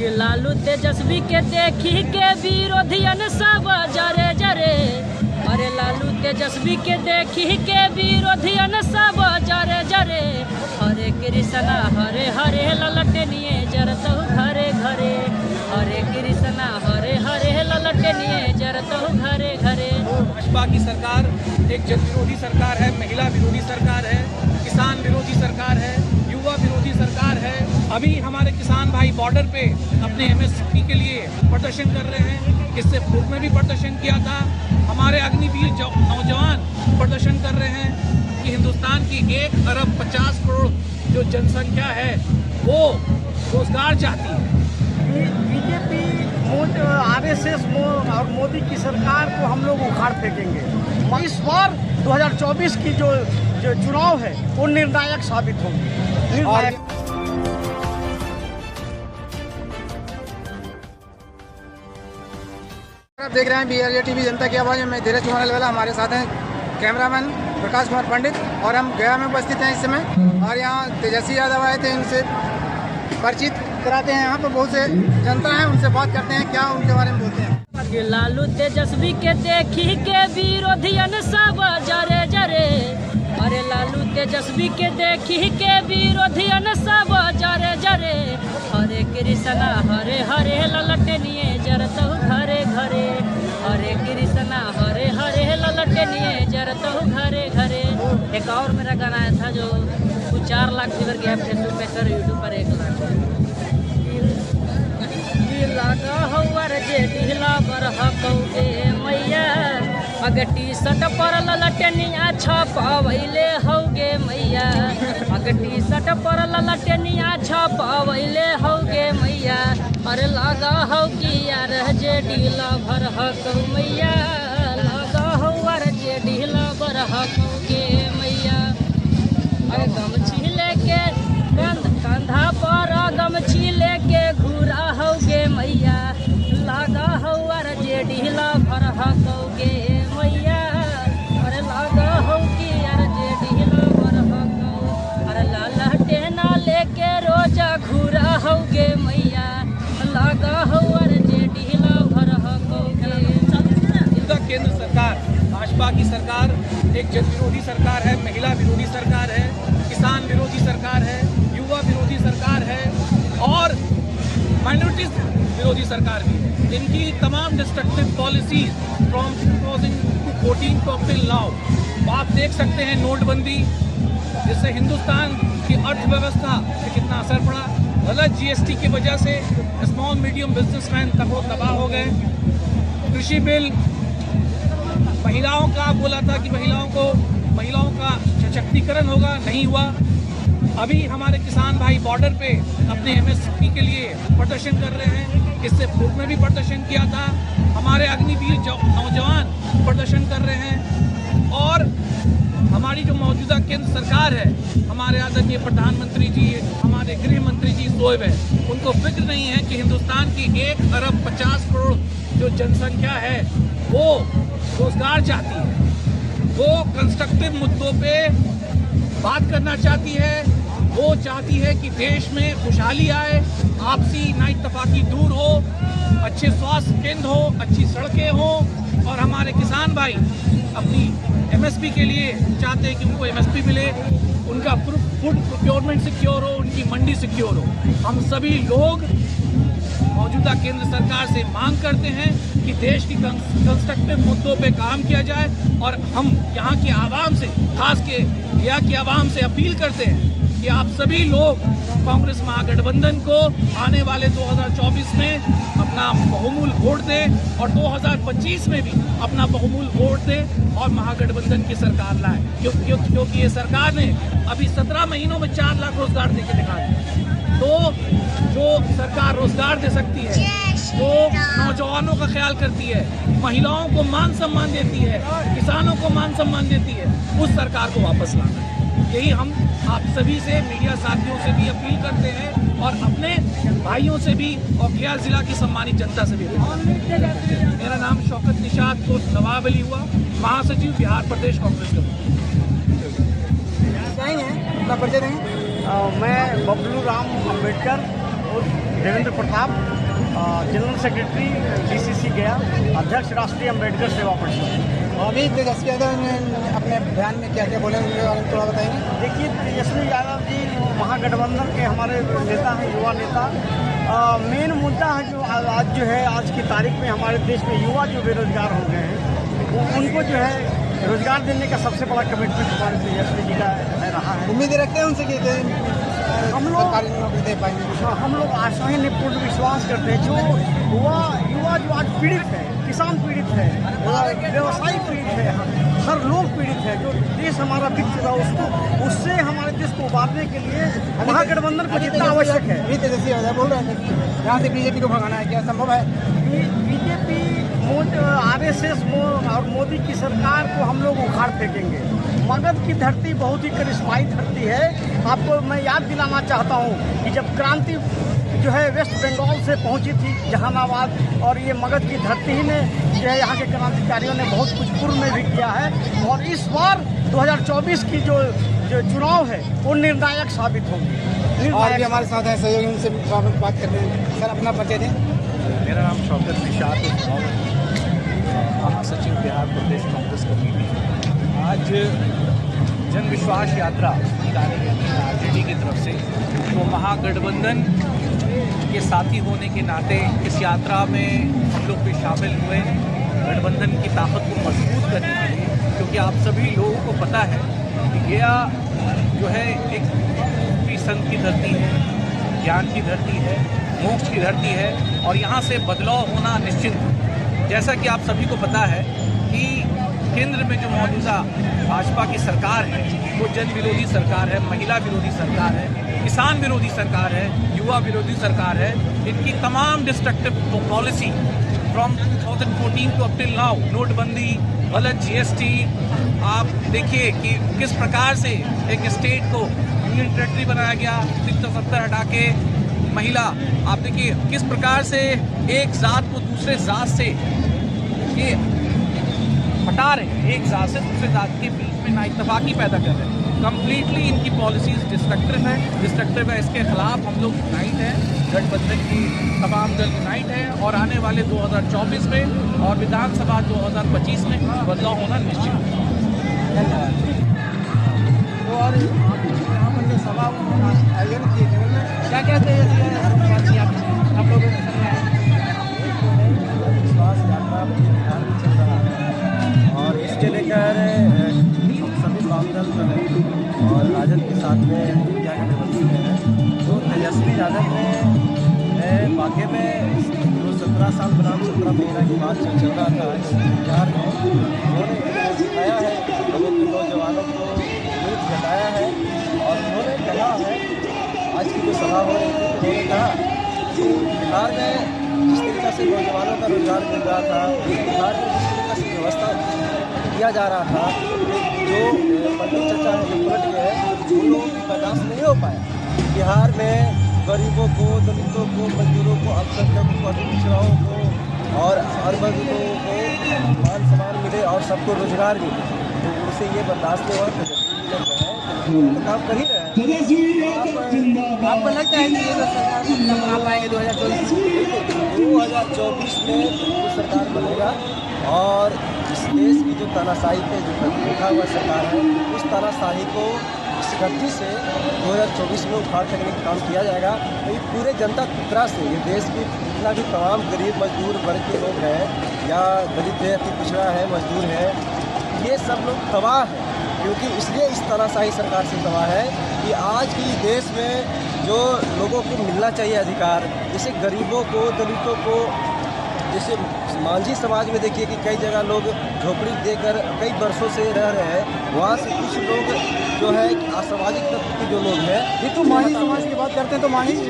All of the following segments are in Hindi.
कि लालू तेजस्वी के देखी के विरोधियन सब जरे जरे। अरे लालू तेजस्वी के देखी के विरोधियन सब जरे जरे। हरे कृष्णा हरे हरे ललटनिए जरतौ घरे घरे। हरे कृष्णा हरे हरे ललटनिए जरतौ घरे घरे। भाजपा की सरकार एक जन विरोधी सरकार है, महिला विरोधी सरकार है, किसान विरोधी सरकार है, युवा विरोधी सरकार है। अभी हमारे किसान भाई बॉर्डर पे अपने एमएसपी के लिए प्रदर्शन कर रहे हैं। इससे पूर्व में भी प्रदर्शन किया था। हमारे अग्निवीर नौजवान प्रदर्शन कर रहे हैं कि हिंदुस्तान की 1 अरब 50 करोड़ जो जनसंख्या है वो रोजगार चाहती है। बीजेपी आरएसएस और मोदी की सरकार को हम लोग उखाड़ फेंकेंगे। इस बार 2024 की जो चुनाव है वो निर्णायक साबित होंगे। निर्णायक आप देख रहे हैं BRJ टीवी जनता की आवाज़ में। मैं धीरज कुमार अलवेला, हमारे साथ हैं कैमरामैन प्रकाश कुमार पंडित और हम गया में उपस्थित हैं इस समय। और यहाँ तेजस्वी यादव आए थे, इनसे परिचित कराते हैं। यहाँ पर बहुत से जनता है, उनसे बात करते हैं, क्या उनके बारे में बोलते हैं। कि लालू तेजस्वी के देखी के विरोधियन सब जरे जरे। अरे लालू तेजस्वी के देखी के विरोधियन सब जरे जरे। हरे कृष्णा हरे हरे ललटनिए जरतौ घरे घरे। हरे कृष्णा हरे हरे ललटनिए जरतौ घरे घरे। एक और मेरा गाना आया था जो 4 लाख व्यूअर गया फेसबुक पे कर, यूट्यूब पर 1 लाख। लागा हवर जे ढीला बरहकौगे मैया। अगर टी-शर्ट पर ललटनिया छपावैले हौगे मैया। अगर टी-शर्ट पर ललटनिया छपावैले हौगे मैया। अरे लागा हौ कि यार जे ढीला भरहकौ मैया। लागा हवर जे ढीला बरहकौगे मैया। अरे गमछी लेके कंधा पर गमछी लेके घूरा हौगे मैया। लागा हौर जे ढीला भरहकौगे मैया। अरे लागा हौ कि यार जे ढीला भरहकौ। अरे ललटेना लेके रोजा घूरा हौगे मैया। लागा हौर जे ढीला भरहकौगे। केंद्र सरकार भाजपा की सरकार एक जन विरोधी सरकार है, महिला विरोधी सरकार है, किसान विरोधी सरकार है, युवा विरोधी सरकार है और माइनॉरिटीज विरोधी सरकार भी है। इनकी तमाम destructive policies from 2014 to till now आप देख सकते हैं। नोटबंदी जिससे हिंदुस्तान की अर्थव्यवस्था पे कितना असर पड़ा। गलत GST की वजह से स्मॉल मीडियम बिजनेसमैन तक वो तबाह हो गए। कृषि बिल, महिलाओं का बोला था कि महिलाओं का सशक्तिकरण होगा, नहीं हुआ। अभी हमारे किसान भाई बॉर्डर पे अपने MSP के लिए प्रदर्शन कर रहे हैं। इससे पूर्व में भी प्रदर्शन किया था। हमारे अग्निवीर नौजवान प्रदर्शन कर रहे हैं और हमारी जो मौजूदा केंद्र सरकार है, हमारे आदरणीय प्रधानमंत्री जी, हमारे गृह मंत्री जी सोए हैं, उनको फिक्र नहीं है कि हिंदुस्तान की 1 अरब 50 करोड़ जो जनसंख्या है वो रोजगार चाहती है। वो कंस्ट्रक्टिव मुद्दों पे बात करना चाहती है। वो चाहती है कि देश में खुशहाली आए, आपसी नाइतफाकी दूर हो, अच्छे स्वास्थ्य केंद्र हो, अच्छी सड़कें हो और हमारे किसान भाई अपनी MSP के लिए चाहते हैं कि उनको MSP मिले, उनका फूड प्रोक्योरमेंट सिक्योर हो, उनकी मंडी सिक्योर हो। हम सभी लोग मौजूदा केंद्र सरकार से मांग करते हैं कि देश की कंस्ट्रक्टिव मुद्दों पे काम किया जाए और हम यहाँ की आवाम से, खास के यहाँ की आवाम से अपील करते हैं कि आप सभी लोग कांग्रेस महागठबंधन को आने वाले 2024 में अपना बहुमूल वोट दें और 2025 में भी अपना बहुमूल वोट दें और महागठबंधन की सरकार लाए। क्योंकि ये सरकार ने अभी 17 महीनों में 4 लाख रोजगार देके दिखा दिया। तो जो सरकार रोजगार दे सकती है, जो नौजवानों का ख्याल करती है, महिलाओं को मान सम्मान देती है, किसानों को मान सम्मान देती है, उस सरकार को वापस लाना है। यही हम आप सभी से, मीडिया साथियों से भी अपील करते हैं और अपने भाइयों से भी और गया जिला की सम्मानित जनता से भी। मेरा नाम शौकत निशात को नवाब अली हुआ, महासचिव बिहार प्रदेश कांग्रेस कमेटी। अपना परिचय देंगे। मैं Bablu Ram Ambedkar, Devendra Pratap, general secretary DCC गया, अध्यक्ष राष्ट्रीय अम्बेडकर सेवा परिषद। अभी तेजस्वी यादव ने अपने बयान में क्या क्या बोले उनके बारे में थोड़ा बताएंगे। देखिए, तेजस्वी यादव जी महागठबंधन के हमारे नेता हैं, युवा नेता। मेन मुद्दा है जो आज जो है, आज की तारीख में हमारे देश में युवा जो बेरोजगार हो गए हैं, उनको जो है रोजगार देने का सबसे बड़ा कमिटमेंट हमारे तेजस्वी जी का रहा है। उम्मीद रखते हैं उनसे कि हम लोग सरकारी नौकरी दे पाएंगे। हम लोग आशाएं ने पूर्ण विश्वास करते हैं। जो युवा जो आज पीड़ित है, किसान पीड़ित है, व्यवसायी पीड़ित है, हर लोग पीड़ित है। जो देश हमारा विकसित है, उससे हमारे देश को उबारने के लिए महागठबंधन को जितना आवश्यक है। भी तेजस्वी यादव बोल रहे थे यहाँ से बीजेपी को भगाना है, क्या संभव है? बीजेपी RSS और मोदी की सरकार को हम लोग उखाड़ फेंकेंगे। मगध की धरती बहुत ही करिश्माई धरती है। आपको मैं याद दिलाना चाहता हूँ कि जब क्रांति जो है वेस्ट बंगाल से पहुंची थी जहानाबाद, और ये मगध की धरती ही ने जो है यहाँ के क्रांतिकारियों ने बहुत कुछ पूर्व में भी किया है। और इस बार 2024 की जो चुनाव है वो निर्णायक साबित होंगी। और भी हमारे साथ हैं सहयोगी, उनसे बात करते हैं। सर, अपना परिचय दें। मेरा नाम शौकत निशात महासचिव बिहार प्रदेश कांग्रेस कमेटी। आज जन विश्वास यात्रा निकाली गई है RJD की तरफ से, तो महागठबंधन के साथी होने के नाते इस यात्रा में हम लोग भी शामिल हुए गठबंधन की ताकत को मजबूत करने के लिए, क्योंकि आप सभी लोगों को पता है कि गया जो है एक संत की धरती है, ज्ञान की धरती है, मोक्ष की धरती है, और यहाँ से बदलाव होना निश्चित है। जैसा कि आप सभी को पता है कि केंद्र में जो मौजूदा भाजपा की सरकार है वो जन विरोधी सरकार है, महिला विरोधी सरकार है, किसान विरोधी सरकार है, युवा विरोधी सरकार है। इनकी तमाम destructive policy from 2014 to up till now, नोटबंदी, गलत GST, आप देखिए कि किस प्रकार से एक स्टेट को यूनियन टेरिटरी बनाया गया, 370 हटा के महिला, आप देखिए किस प्रकार से एक जात को दूसरे जात से ये हटा रहे हैं, एक जात से दूसरे जात के बीच में नाइतफाकी पैदा कर रहे हैं। कम्प्लीटली इनकी पॉलिसीज डिस्ट्रक्टिव है। इसके खिलाफ हम लोग यूनाइट हैं, गठबंधन की तमाम दल यूनाइट हैं, और आने वाले 2024 में और विधानसभा 2025 में बदलाव होना निश्चित है। धन्यवाद। तो और यहाँ पर जो सभा आयोजन किए थे उनमें क्या कहते हैं आप लोगों के विश्वास यात्रा बिहार में चल रहा है, और इसके लेकर हम सभी वामदल और राजद के साथ में इंडिया गठबंधन में है। तो तेजस्वी यादव ने वाकई में जो 17 साल बनाम 17 महीना की बात चल रहा था बिहार में, उन्होंने दिखाया है, लोगों के नौजवानों को उम्मीद जताया है, और उन्होंने कहा है, आज की जो सभा हो रही थी उन्होंने कहा कि बिहार में जिस तरीके से नौजवानों का रोजगार मिल रहा था, बिहार में जिस तरीके से व्यवस्था किया जा रहा था, जो पंडित चचा है जो पलट गए उन लोगों की बर्दाश्त नहीं हो पाया। बिहार में गरीबों को, दलितों को, मजदूरों को, अल्पसंख्यकों को, अति पिछड़ाओं को और हर वर्ग लोगों को मान सम्मान मिले और सबको रोजगार मिले, तो उनसे ये बर्दाश्त नहीं हुआ। तो काम कर ही रहे हैं। आपको लगता है कि ये जो सरकार बना पाएंगे 2024 में सरकार बनेगा, और इस देश की जो तानाशाही पे जो बैठा हुआ सरकार है, उस तानाशाही को इस गति से 2024 में उखाड़ फेंकने का काम किया जाएगा। तो ये पूरे जनता टुकड़ा से, ये देश की जितना भी तमाम गरीब मजदूर वर्ग के लोग हैं, या दलित है, अति पिछड़ा है, मजदूर है, ये सब लोग तबाह हैं। क्योंकि इसलिए इस तानाशाही सरकार से तबाह है कि आज की देश में जो लोगों को मिलना चाहिए अधिकार, जैसे गरीबों को, दलितों को, जैसे मांझी समाज में देखिए कि कई जगह लोग झोपड़ी देकर कई वर्षों से रह रहे हैं, वहाँ से कुछ लोग जो है असामाजिक तत्व के जो लोग हैं, ये तो मांझी समाज की बात करते हैं, तो मांझी तो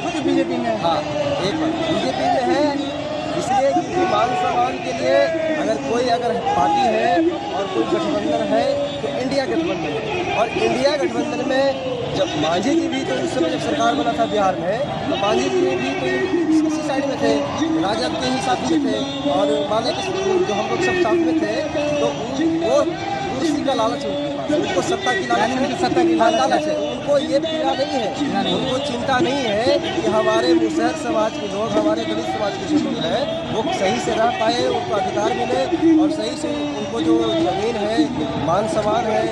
खुद बीजेपी में है। हाँ, एक बार बीजेपी में है, इसलिए कि मान सम्मान के लिए अगर पार्टी है और कोई गठबंधन है तो इंडिया गठबंधन है। और इंडिया गठबंधन में जब मांझी जी भी, तो उस समय जब सरकार बना था बिहार में, तो मांझी जी भी तो इसी साइड में थे, राजद के ही साथ में थे, और माने जो हम लोग सब साथ में थे, तो वो कुर्सी का लालच है, उनको सत्ता की लालच है, उनको ये पीड़ा नहीं है, उनको चिंता नहीं है कि हमारे मुसहर समाज के लोग, हमारे दलित समाज के जो लोग हैं वो सही से रह पाए, उनको अधिकार मिले और सही से उनको जो ज़मीन है, मान सम्मान है,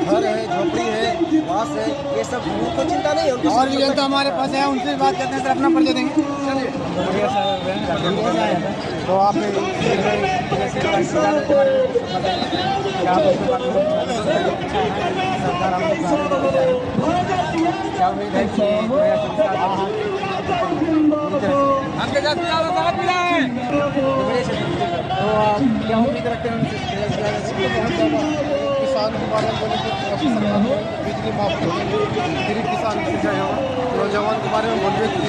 घर है, झोपड़ी है, वास है, ये सब उनको चिंता नहीं है। और भी जनता हमारे पास है, उनसे बात करते हैं, सर अपना परिचय देंगे। तो आप क्या उम्मीद है कि आपके साथ बहुत मिला है। तो आप क्या उम्मीद रखते हैं किसान के बारे में बोले तो बिजली माफ करेंगे, गरीब किसान नौजवान के बारे में बोल रहे थे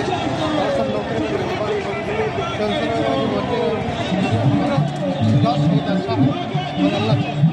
और सब नौकरी पेंशन बहुत अच्छा है।